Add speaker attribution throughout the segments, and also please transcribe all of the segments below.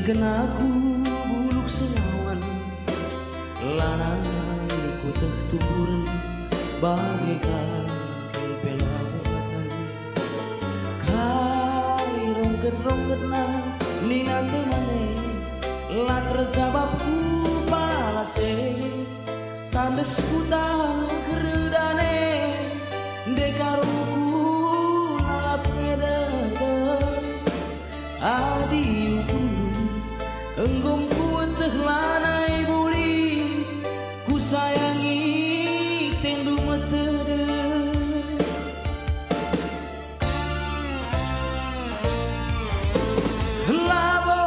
Speaker 1: Arjikeun aku buluk sengawan, lanangku teh tubureun bagaikan pelawatan. Kai rongket-rongketna nina teu maneh, lat terjawabku palase, tandes kutang kereudane, dekarungku nalap ngedeuh. Adi ukulu enggomku teh lanai buli, ku sayangi tendu meteu. Labo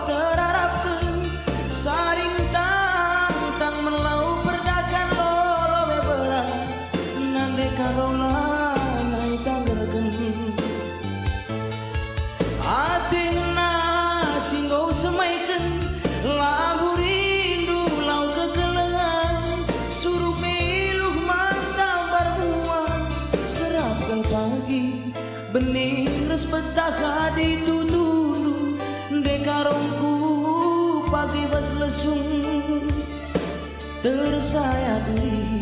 Speaker 1: terarapkeun saring tang melau perdakan lolowe beras, nande karona naik tanggerkeun. Atina singgo semaikeun lagu rindu lau kekelengan, suruh miluh mantap berbuat serapkan pagi bening res betah ditutunu, dekarongku pagi bas lesung tersayat deui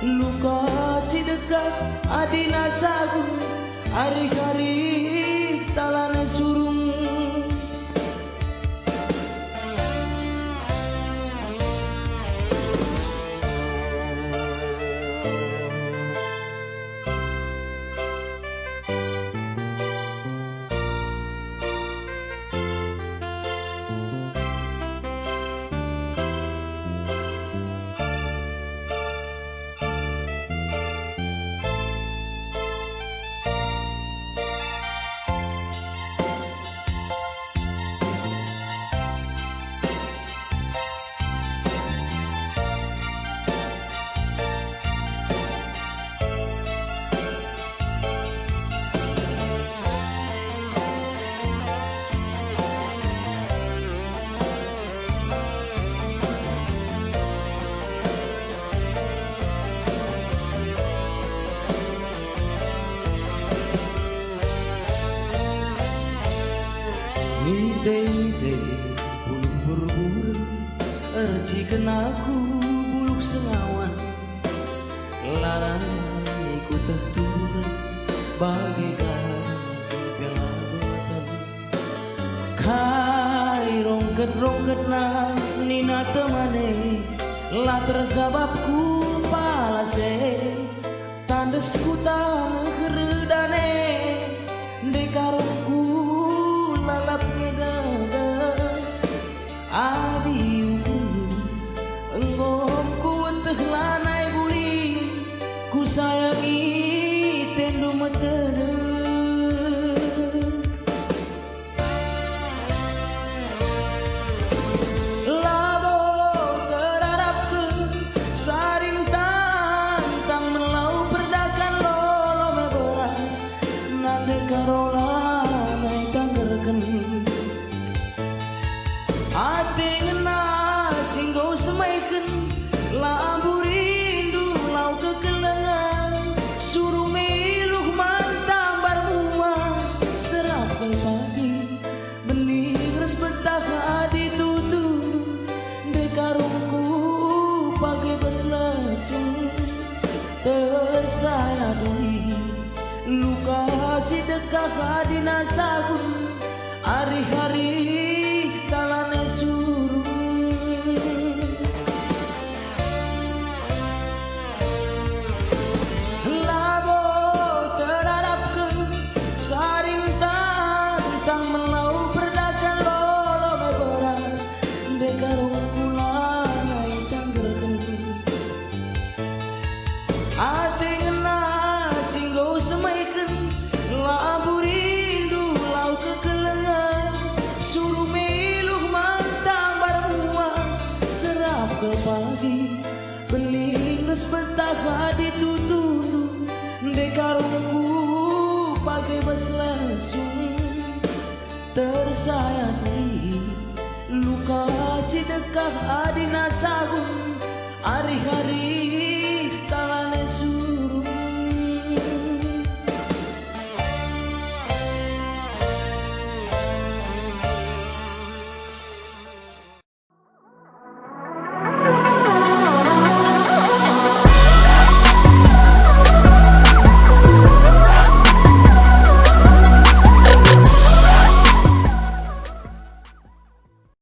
Speaker 1: luka si dekah adina sagu, ari-ari talane surung. Ngide-ngide buluk berburu, arjikeun aku buluk sengawan, laraniku teh turun bagaikan pelawatan. Kai rongket-rongketna nina teu maneh, lat terjawabku palase, tandes kutana kereudane, dekarongku lalap ngedeuh. Adi ukulu enggomku teh lanai buli, ku sayangi tendu meteu. Labo terarapkeun saring tang melau perdakan lolowe beras, nande karola naik tanggerkeun. Atina singgo semaikeun lagu rindu lau kekelengan, suruh miluh mantap barmuas serapkan pagi bening res betah ditutun, dekarungku pagi bas lesung tersayat deui luka si dekah adina sagu, ari-ari talane surung. Labo terarapkeun saring tang melau perdakan lolowe beras, dekarungku lanai tanggerkeun. Atina singgo semaikeun lagu rindu lau kekelengan, suruh miluh mantap barmuas serapkeun pagi bening res betah ditutunu, dekarungku pagi bas lesung tersayat deui luka si dekah adina sagu, ari-ari